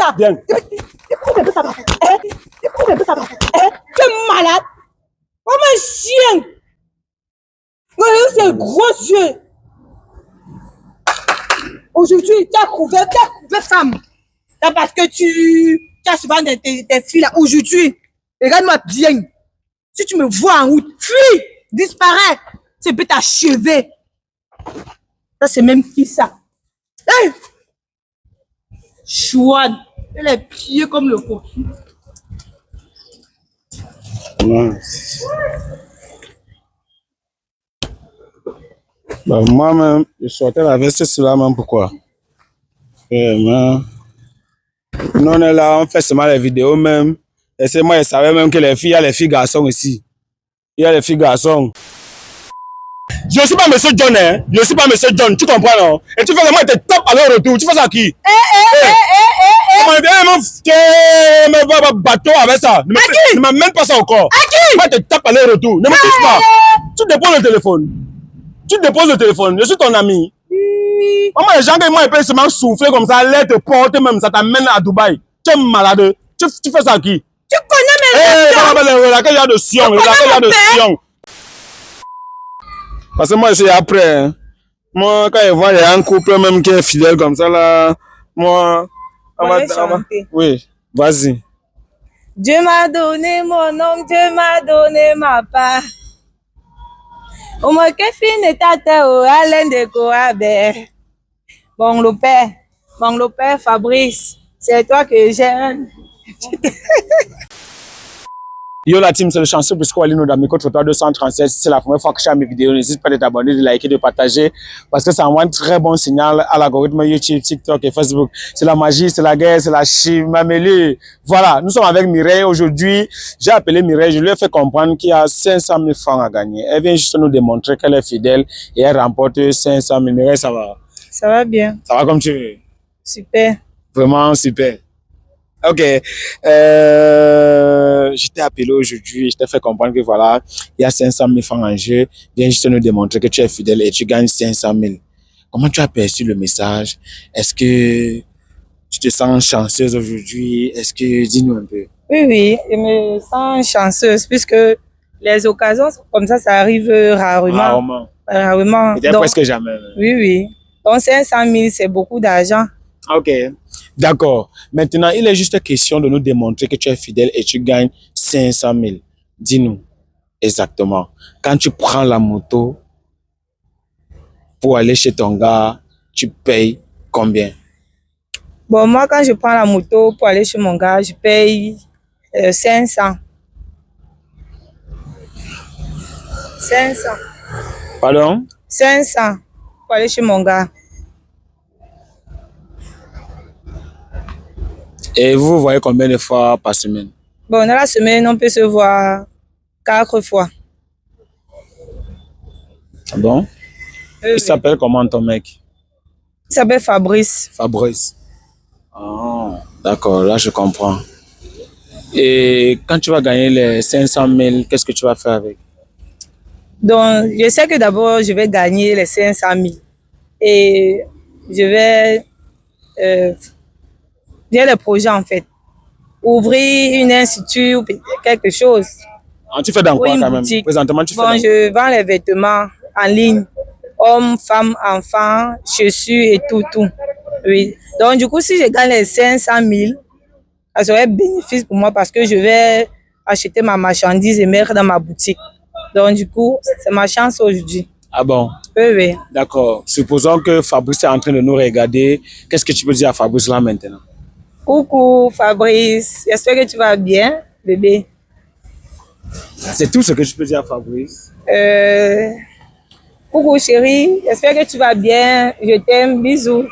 ça. Bien. Écoute un peu ça. Écoute un peu ça. Tu es malade. Comme un chien. Regarde ces gros yeux. Aujourd'hui, tu as couvert femme. Là, parce que tu as souvent des filles là. Aujourd'hui, regarde-moi bien. Si tu me vois en route, fuis, disparais. Tu peux t'achever. Ça, c'est même qui ça? Hey! Chouade. Elle est pieds comme le coquille. Ouais. Bah, moi-même, je sortais la veste sur la main, pourquoi? Nous, on est là, on fait seulement les vidéos même. Et c'est moi, je savais même que les filles, il y a les filles garçons ici. Il y a les filles garçons. Je ne suis pas monsieur John, hein. Je ne suis pas monsieur John, tu comprends, non? Et tu fais vraiment tes top à leur retour. Tu fais ça à qui? Comment il vient me bateau avec ça? Ne m'amène pas ça encore. À qui? Moi, je te tape à leur retour. Ne me touche pas. Tu déposes le téléphone. Tu déposes le téléphone. Je suis ton ami. Moi, les gens qui m'ont appelé seulement souffler comme ça, aller te porter même, ça t'amène à Dubaï. Tu es malade. Tu fais ça à qui? Tu connais mes relations. Laquelle il y a de Sion. Laquelle il y a de Sion. Parce que moi, je suis après. Hein. Moi, quand je vois un couple même qui est fidèle comme ça, là, moi... Oui, vas-y. Dieu m'a donné mon nom, Dieu m'a donné ma part. Au moins que fin ta terre, Alain de Coabé. Bon, le père Fabrice, c'est toi que j'aime. Yo la team, c'est le chanceux pour Squalino d'Amico Trottoir 237. C'est la première fois que je fais mes vidéos. N'hésite pas de t'abonner, de liker, de partager. Parce que ça envoie un très bon signal à l'algorithme YouTube, TikTok et Facebook. C'est la magie, c'est la guerre, c'est la chimamélue. Voilà, nous sommes avec Mireille aujourd'hui. J'ai appelé Mireille, je lui ai fait comprendre qu'il y a 500 000 francs à gagner. Elle vient juste nous démontrer qu'elle est fidèle et elle remporte 500 000. Mireille, ça va? Ça va bien. Ça va comme tu veux? Super. Vraiment super. Ok, je t'ai appelé aujourd'hui, je t'ai fait comprendre que voilà, il y a 500 000 francs en jeu. Viens juste nous démontrer que tu es fidèle et tu gagnes 500 000. Comment tu as perçu le message? Est-ce que tu te sens chanceuse aujourd'hui? Est-ce que, dis-nous un peu. Oui, je me sens chanceuse puisque les occasions comme ça arrive rarement. Rarement. Peut-être presque jamais. Oui. Donc 500 000, c'est beaucoup d'argent. Ok, d'accord. Maintenant, il est juste question de nous démontrer que tu es fidèle et tu gagnes 500 000. Dis-nous exactement. Quand tu prends la moto pour aller chez ton gars, tu payes combien? Bon, moi, quand je prends la moto pour aller chez mon gars, je paye 500. 500. Pardon? 500 pour aller chez mon gars. Et vous voyez combien de fois par semaine? Bon, dans la semaine, on peut se voir 4 fois. Ah bon? Il s'appelle comment ton mec? Il s'appelle Fabrice. Fabrice. Ah, d'accord, là je comprends. Et quand tu vas gagner les 500 000, qu'est-ce que tu vas faire avec? Donc, je sais que d'abord, je vais gagner les 500 000. Et je vais... j'ai le projet en fait. Ouvrir une institut ou quelque chose. Ah, tu fais dans quoi quand même? Boutique. Présentement, tu fais dans... Je vends les vêtements en ligne. Hommes, femmes, enfants, chaussures et tout. Oui. Donc, du coup, si je gagne les 500 000, ça serait bénéfice pour moi parce que je vais acheter ma marchandise et mettre dans ma boutique. Donc, du coup, c'est ma chance aujourd'hui. Ah bon? Oui. D'accord. Supposons que Fabrice est en train de nous regarder. Qu'est-ce que tu peux dire à Fabrice là maintenant? Coucou Fabrice, j'espère que tu vas bien, bébé. C'est tout ce que je peux dire à Fabrice. Coucou chérie, j'espère que tu vas bien, je t'aime, bisous.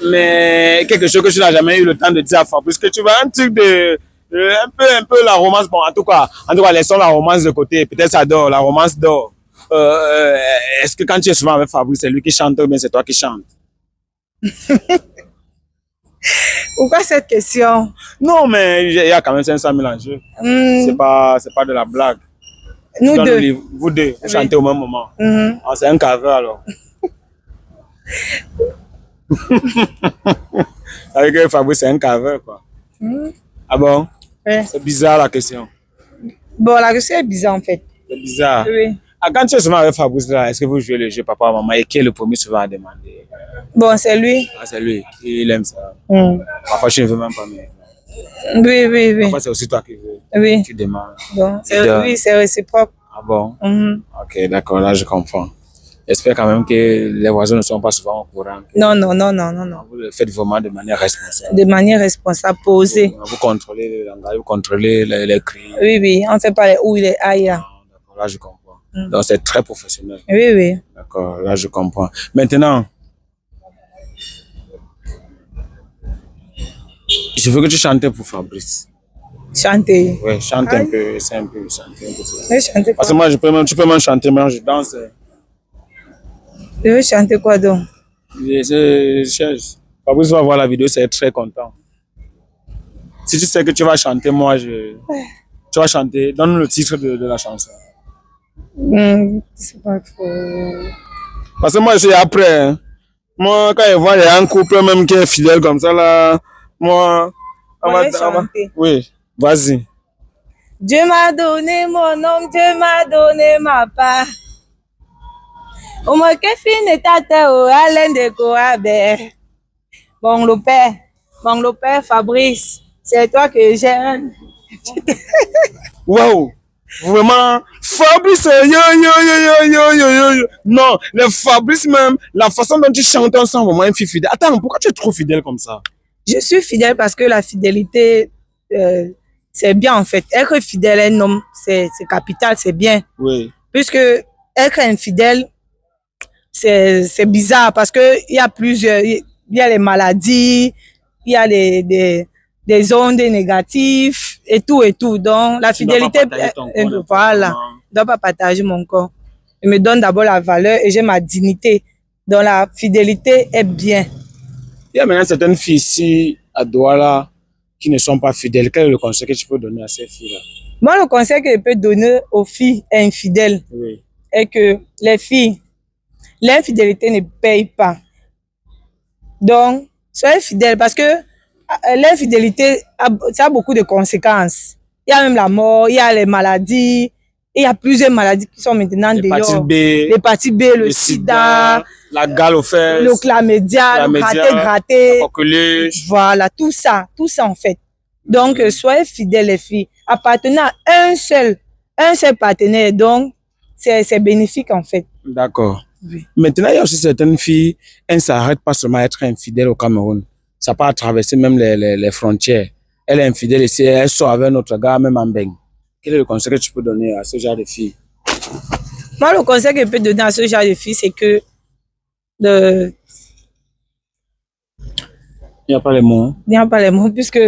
Mais quelque chose que tu n'as jamais eu le temps de dire à Fabrice, que tu vas un truc de... un peu la romance, bon en tout cas laissons la romance de côté, peut-être ça dort, la romance dort. Est-ce que quand tu es souvent avec Fabrice, c'est lui qui chante ou bien c'est toi qui chantes? Pourquoi cette question? Non, mais il y a quand même 500 000 en jeu. C'est pas de la blague. Nous deux. Vous deux, vous chantez au même moment. Ah, c'est un cover alors. Avec Fabrice, c'est un caveur, quoi. Ah bon? Ouais. C'est bizarre la question. Bon, la question est bizarre en fait. C'est bizarre. Oui. Ah, quand tu es souvent avec Fabrice, là, est-ce que vous jouez le jeu papa, maman? Et qui est le premier souvent à demander? Bon, c'est lui. Ah, c'est lui. Il aime ça. Mm. Parfois, je ne veux même pas, mais Oui, oui, oui. parfois, c'est aussi toi qui veux. Oui. Tu demandes. Bon, donnes. oui, c'est réciproque. Ah bon? Mhm. Ok, d'accord, là, je comprends. J'espère quand même que les voisins ne sont pas souvent au courant. Non, non, non, non, non, non. Vous le faites vraiment de manière responsable. De manière responsable, posée. Vous contrôlez le langage, vous contrôlez les cris. Oui, oui. On ne fait pas les ou, les aïe. Ah, d'accord, là, je comprends. Donc, c'est très professionnel. Oui, oui. D'accord, là, je comprends. Maintenant, je veux que tu chantes pour Fabrice. Chanter. Oui, chante un peu, c'est un peu, chante un peu. Je veux chanter Parce quoi? que moi, tu peux même chanter, moi, je danse. Je veux chanter quoi donc? Fabrice va voir la vidéo, c'est très content. Si tu sais que tu vas chanter, tu vas chanter, donne le titre de la chanson. C'est pas trop. Parce que moi, je suis après. Hein. Moi, quand je vois un couple même qui est fidèle comme ça, là, moi, Chanter. oui, vas-y. Dieu m'a donné mon nom, Dieu m'a donné ma part. Au moins que fin tata o Alain de Coabe. Bon le père Fabrice, c'est toi que j'aime. Waouh! Vraiment, Fabrice, yo. Non, le Fabrice même, la façon dont tu chantes ensemble, vraiment une fille fidèle. Attends, pourquoi tu es trop fidèle comme ça? Je suis fidèle parce que la fidélité, c'est bien en fait. Être fidèle à un homme, c'est capital, c'est bien. Oui. Puisque être infidèle, c'est bizarre parce que il y a plusieurs, il y a les maladies, il y a des ondes négatives et tout et tout. Donc la fidélité, voilà, je ne dois pas partager mon corps. Je me donne d'abord la valeur et j'ai ma dignité. Donc la fidélité est bien. Il y a maintenant certaines filles ici à Douala qui ne sont pas fidèles. Quel est le conseil que tu peux donner à ces filles-là? Moi, le conseil que je peux donner aux filles infidèles est que les filles, l'infidélité ne paye pas. Donc, soyez fidèles parce que l'infidélité, ça a beaucoup de conséquences. Il y a même la mort, il y a les maladies, il y a plusieurs maladies qui sont maintenant dehors. L'hépatite B, le sida, la gale aux fesses, le chlamydia, le gratté, la coqueluche. Voilà, tout ça en fait. Donc, soyez fidèles les filles. Appartenez à un seul partenaire, donc c'est bénéfique en fait. D'accord. Oui. Maintenant, il y a aussi certaines filles, elles ne s'arrêtent pas seulement à être infidèles au Cameroun. Ça peut traverser même les frontières. Elle est infidèle ici, elle sort avec notre gars, même en baigne. Quel est le conseil que tu peux donner à ce genre de filles? Moi, le conseil que je peux donner à ce genre de filles, c'est que il n'y a pas les mots. Il n'y a pas les mots, puisque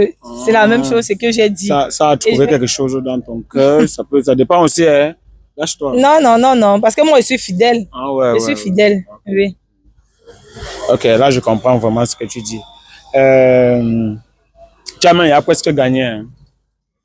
c'est la même chose, c'est que j'ai dit. Ça a trouvé quelque chose dans ton cœur. Ça dépend aussi, hein. Lâche-toi. Non, parce que moi, je suis fidèle. Ah ouais, je suis fidèle, oui. Ok, là, je comprends vraiment ce que tu dis. Tiens, il a presque gagné. Hein.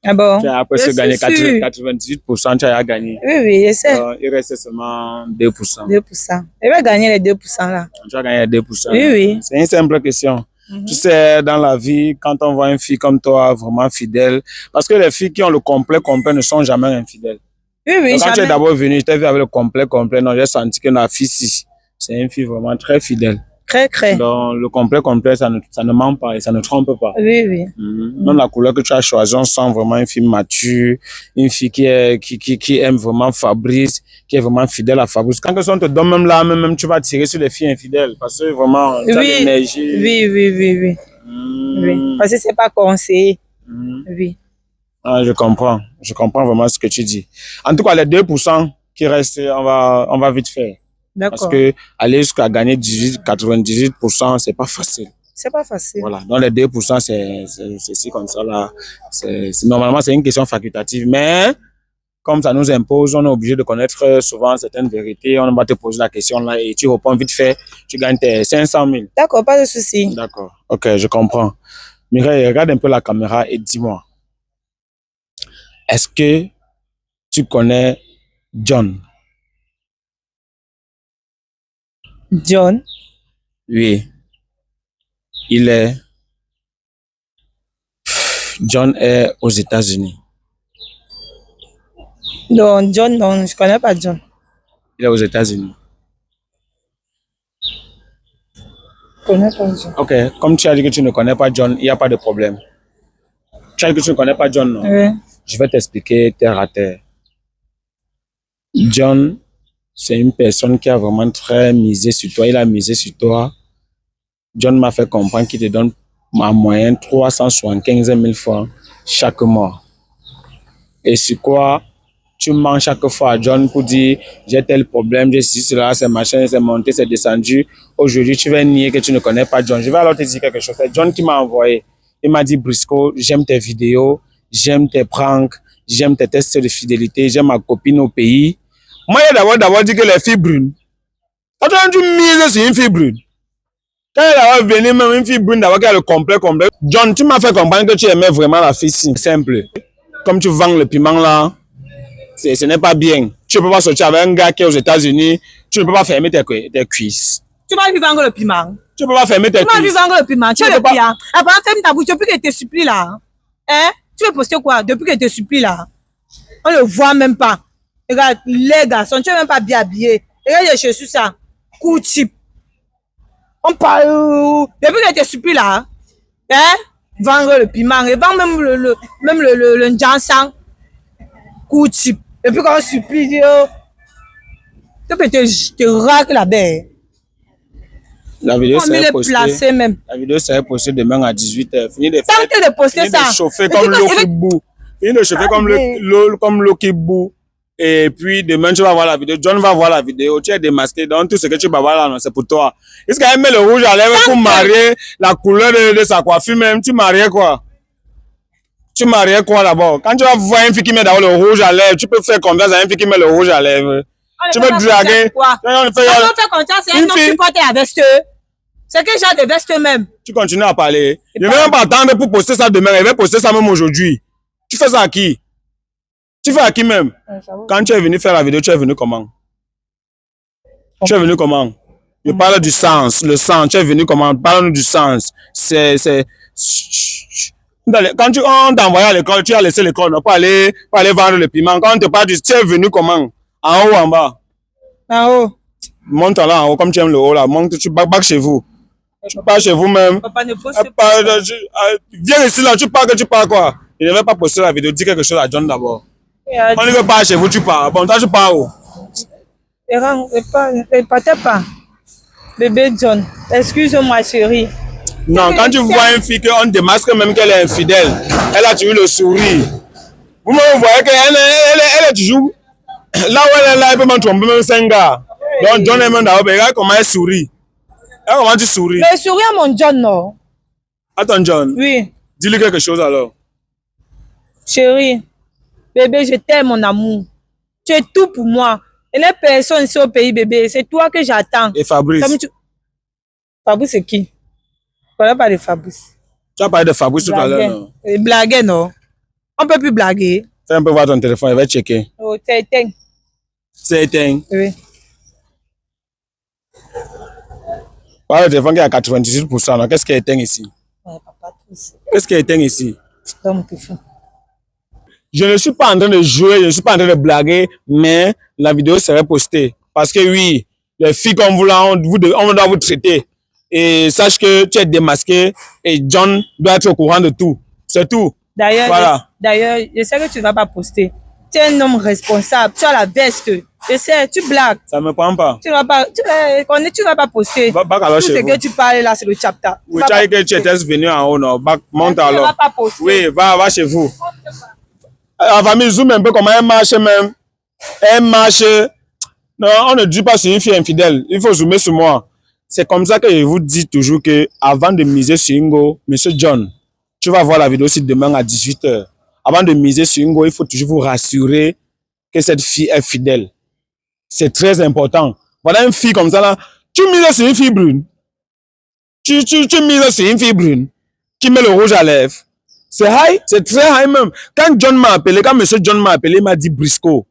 Ah bon? Tu as presque gagné 98%, tu as gagné. Oui, je sais. Il reste seulement 2%. 2%. Je vais gagner les 2% là. Tu vas gagner les 2%. Oui. C'est une simple question. Tu sais, dans la vie, quand on voit une fille comme toi vraiment fidèle, parce que les filles qui ont le complet ne sont jamais infidèles. Oui, donc, quand tu es d'abord venu, je t'ai vu avec le complet, non, j'ai senti que la fille, c'est une fille vraiment très fidèle. Très. Donc, le complet, ça ne ment pas et ça ne trompe pas. Oui. Même la couleur que tu as choisie, on sent vraiment une fille mature, une fille qui aime vraiment Fabrice, qui est vraiment fidèle à Fabrice. Quand on te donne même là, même tu vas tirer sur les filles infidèles parce que vraiment, tu as l'énergie. Oui. Parce que c'est pas conseillé. Oui. Ah, je comprends vraiment ce que tu dis. En tout cas, les 2% qui restent, on va vite faire. Parce que aller jusqu'à gagner 98%, c'est pas facile. C'est pas facile. Voilà. Donc les 2%, c'est comme ça là. Normalement, c'est une question facultative. Mais comme ça nous impose, on est obligé de connaître souvent certaines vérités. On va te poser la question là et tu réponds vite fait. Tu gagnes tes 500 000. D'accord, pas de souci. D'accord. Ok, je comprends. Mireille, regarde un peu la caméra et dis-moi. Est-ce que tu connais John? John? Oui. Il est John est aux États-Unis. Non, John, non, je connais pas John. Il est aux États-Unis. Je connais pas John. Ok, comme tu as dit que tu ne connais pas John, il n'y a pas de problème. Tu as dit que tu ne connais pas John, non? Oui. Je vais t'expliquer terre à terre. John, c'est une personne qui a vraiment très misé sur toi. Il a misé sur toi. John m'a fait comprendre qu'il te donne en moyenne 375 000 francs chaque mois. Et sur quoi tu mens chaque fois à John pour dire j'ai tel problème, j'ai ceci, cela, c'est machin, c'est monté, c'est descendu. Aujourd'hui, tu vas nier que tu ne connais pas John. Je vais alors te dire quelque chose. C'est John qui m'a envoyé. Il m'a dit, Briscoe, j'aime tes vidéos, j'aime tes pranks, j'aime tes tests de fidélité, j'aime ma copine au pays. Moi, il a d'abord dit que les filles brunes. Quand tu mises sur une fille brune, quand elle va venir même une fille brune d'abord qui a le complet. John, tu m'as fait comprendre que tu aimais vraiment la fille si simple. Comme tu vends le piment là, ce n'est pas bien. Tu ne peux pas sortir avec un gars qui est aux États-Unis, tu ne peux pas fermer tes cuisses. Tu vas lui vendre le piment. Tu ne peux pas fermer tes Tu vas lui cuisses. vendre le piment. Tu es le pire. Après, ferme ta bouche depuis que je te supplie là. Hein? Tu veux poster quoi? Depuis que je te supplie là. On ne le voit même pas. Regarde, les garçons, tu n'es même pas bien habillé. Regarde les chaussures ça. Coup cheap. On parle. Depuis que je te supplie là. Hein? Vendre le piment. Et vendre même le njansang. Coup cheap. Et puis quand on supplie, tu peux te raque la baie. La vidéo serait postée. Même. La vidéo serait postée demain à 18h. Fini de faire. Tentez de poster ça. Fini de chauffer comme l'eau qui bout. Fini de chauffer comme l'eau qui bout. Et puis demain tu vas voir la vidéo. John va voir la vidéo. Tu es démasqué. Donc tout ce que tu vas voir là, c'est pour toi. Est-ce qu'elle met le rouge à lèvres pour marier la couleur de sa coiffure même? Tu mariais quoi? Tu mariais quoi d'abord? Quand tu vas voir une fille qui met d'abord le rouge à lèvres, tu peux faire confiance à une fille qui met le rouge à lèvres. Tu peux draguer. On fait confiance, c'est un homme qui porte la veste. C'est quel genre de veste même? Tu continues à parler. Je ne vais même pas attendre pour poster ça demain. Je vais poster ça même aujourd'hui. Tu fais ça à qui? Tu fais à qui même? Quand tu es venu faire la vidéo, tu es venu comment? Tu es venu comment? Je parle du sens. Le sens. Tu es venu comment? Parle-nous du sens. Quand on t'a envoyé à l'école, tu as laissé l'école, non, pas aller vendre le piment. Quand on te parle du, tu es venu comment? En haut ou en bas? En haut. Monte là en haut, comme tu aimes le haut là. Monte, tu back chez vous. Tu pars chez vous-même. Papa ne poste pas. Viens ici là, tu pars quoi? Je ne vais pas poster la vidéo, dis quelque chose à John d'abord. On ne veut pas chez vous, tu pars. Bon, toi tu pars où? Peut-être pas. Bébé John, excuse-moi chérie. Non, quand tu vois une fille qu'on démasque même qu'elle est infidèle, elle a toujours le sourire. Vous me voyez qu'elle est toujours là où elle est là, elle peut m'en tromper même 5 gars. Donc John est même d'abord, regarde comment elle sourit. Regarde comment tu souris. Mais souris à mon John, non? Attends John. Oui. Dis-lui quelque chose alors. Chérie, bébé, je t'aime mon amour. Tu es tout pour moi. Il n'y a personne ici au pays, bébé. C'est toi que j'attends. Et Fabrice? Fabrice, c'est qui? Je ne connais pas de Fabrice. Tu as parlé de Fabrice tout à l'heure, non? Blaguer, non? On ne peut plus blaguer. Fais un peu voir ton téléphone, je vais checker. Oh, c'est éteint. C'est éteint? Oui. Voilà le téléphone qui est à 98%, non? Qu'est-ce qui est éteint ici? Ouais, papa, qu'est-ce qui est éteint ici? Comme tu fais. Je ne suis pas en train de jouer, je ne suis pas en train de blaguer, mais la vidéo serait postée. Parce que oui, les filles comme vous là, on doit vous traiter. Et sache que tu es démasqué et John doit être au courant de tout. C'est tout. D'ailleurs, voilà. Je sais que tu ne vas pas poster. Tu es un homme responsable, tu as la veste. Je sais, tu blagues. Ça ne me prend pas. Tu ne vas pas poster. Alors tout ce que tu parles là, c'est le chapter. Oui, tu as dit que tu étais venu en haut, non? Monte alors. Tu ne vas pas poster. Oui, va chez vous. La famille zoom un peu comment elle marche même. Elle marche. Non, on ne dit pas sur une fille infidèle. Il faut zoomer sur moi. C'est comme ça que je vous dis toujours que avant de miser sur Ingo, Monsieur John, tu vas voir la vidéo aussi demain à 18h. Avant de miser sur Ingo, il faut toujours vous rassurer que cette fille est fidèle. C'est très important. Voilà une fille comme ça là. Tu mises sur une fille brune. Tu mises sur une fille brune qui met le rouge à lèvres. C'est high, c'est très high même. Quand Monsieur John m'a appelé, il m'a dit Briscoe,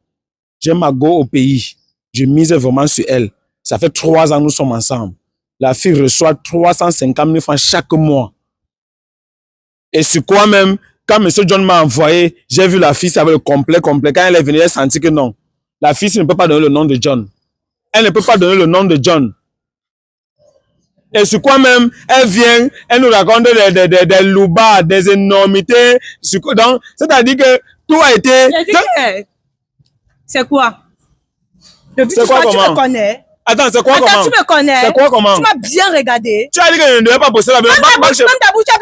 j'ai ma go au pays. Je mise vraiment sur elle. Ça fait 3 ans que nous sommes ensemble. La fille reçoit 350 000 francs chaque mois. Et sur quoi même, quand M. John m'a envoyé, j'ai vu la fille avec le complet. Quand elle est venue, elle a senti que non. La fille ne peut pas donner le nom de John. Elle ne peut pas donner le nom de John. Et sur quoi même, elle vient, elle nous raconte des loubards, des énormités. Donc, c'est-à-dire que tout a été... C'est quoi? C'est quoi, tu comment? me connais. Attends, c'est quoi, comment? Tu me connais. C'est quoi, comment? Tu m'as bien regardé. Tu as dit que je ne devais pas poster la vidéo. Même ta bouche, tu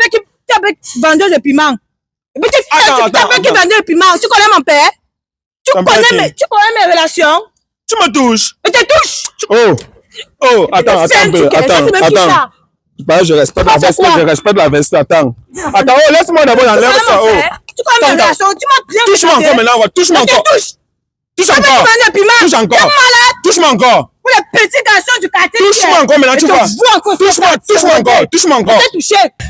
avais vendu le piment. Et puis tu avais qui vendait le piment. Tu connais mon père? Tu connais mes relations? Tu me touches. Je te touche. Oh, attends. Je respecte la veste, attends. Attends, laisse-moi d'abord enlever ça. Tu connais mes relations, tu m'as bien touche-moi encore maintenant, touche-moi encore. Touche-moi encore. Pour les petits garçons du quartier. Touche-moi encore maintenant, tu vois. Touche-moi encore.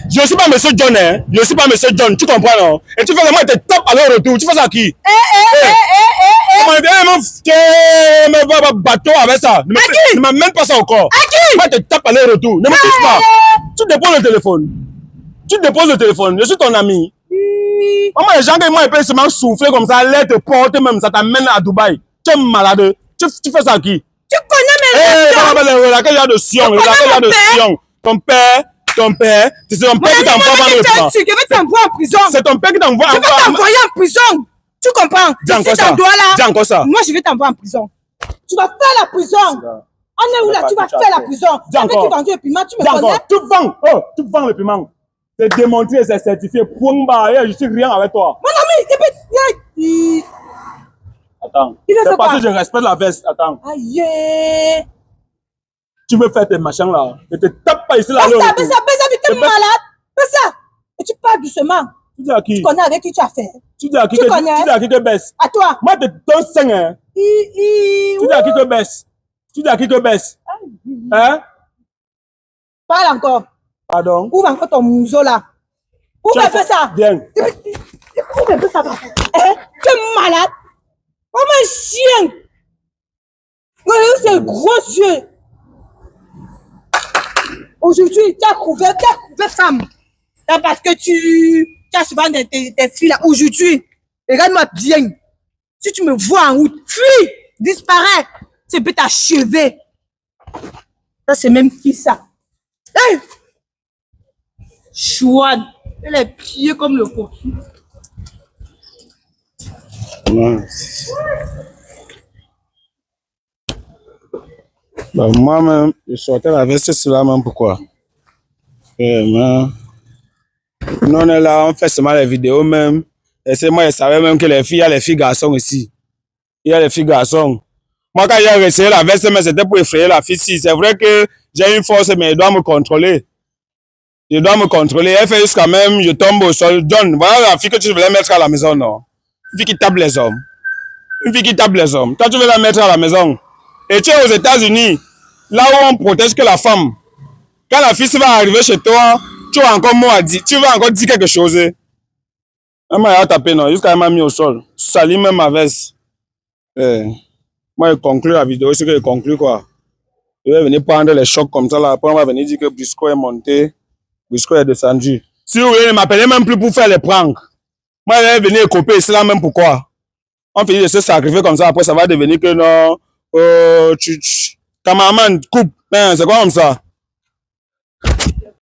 Je ne suis pas monsieur John, hein. Je ne suis pas monsieur John, tu comprends, non? Et tu fais vraiment tes top à leur retour. Tu fais ça à qui? Comment viens me bateau avec ça? Ne m'amène pas ça encore. Moi, te tape à leur retour. Ne me touche pas. Tu déposes le téléphone. Je suis ton ami. Maman, les gens qui peuvent seulement souffler comme ça, aller te porter même, ça t'amène à Dubaï. Tu es malade. Tu fais ça à qui? Tu connais mes relations. Laquelle il y a de Sion. Ton père, c'est ton père qui t'envoie dans le plan. Je vais t'envoyer en prison. C'est ton père qui t'envoie en prison. Je vais t'envoyer en prison. Tu comprends? Dis encore ça. Dis encore ça. Moi, je vais t'envoyer en prison. Tu vas faire la prison. On est où là? Tu vas faire la prison. Dis encore. Tu vendu le piment, tu me connais? Tu vends le piment. C'est démontré, c'est certifié. Je suis rien avec toi. Mon ami, attends. C'est parce que je respecte la veste. Attends. Aïe. Tu veux faire tes machins là. Ne te tape pas ici là. Fais ça, tu es malade. Fais ça. Et tu parles doucement. Tu dis à qui? Tu connais avec qui tu as fait. Tu dis à qui que baisse? À toi. Moi, je te donne 5, hein. Tu dis à qui que baisse? Hein? Parle encore. Pardon? Ouvre encore ton museau là. Ouvre un peu ça. Viens. Ouvre un peu ça. Hein? Tu es malade. Comme un chien. Regarde ces gros yeux. Aujourd'hui, tu as couvert femme. C'est parce que tu as souvent des filles là. Aujourd'hui, regarde-moi bien. Si tu me vois en route, fuis, disparais. Tu peux t'achever. Ça, c'est même qui ça? Hey! Chouane, elle est pieds comme le cocu. Moi-même, je sortais la veste sur la main, pourquoi? Non, on est là, on fait seulement les vidéos même. Et c'est moi, je savais même que il y a les filles garçons ici. Il y a les filles garçons. Moi, quand j'ai essayé la veste, mais c'était pour effrayer la fille. C'est vrai que j'ai une force, mais elle doit me contrôler. Elle fait jusqu'à même, je tombe au sol. John, voilà la fille que tu voulais mettre à la maison, non? Une fille qui tape les hommes. Toi, tu veux la mettre à la maison. Et tu es aux États-Unis, là où on protège que la femme. Quand la fille va arriver chez toi, tu vas encore dire quelque chose. Elle m'a tapé, non, jusqu'à elle m'a mis au sol. Salut même ma veste. Moi, je conclue la vidéo, c'est que je conclue quoi. Je vais venir prendre les chocs comme ça là. Après, on va venir dire que Briscoe est monté, Briscoe est descendu. Si vous voulez, ne m'appelez même plus pour faire les pranks. Moi, je vais venir couper cela même pourquoi. On finit de se sacrifier comme ça, après ça va devenir que non. Cameraman, coupe. C'est quoi comme ça?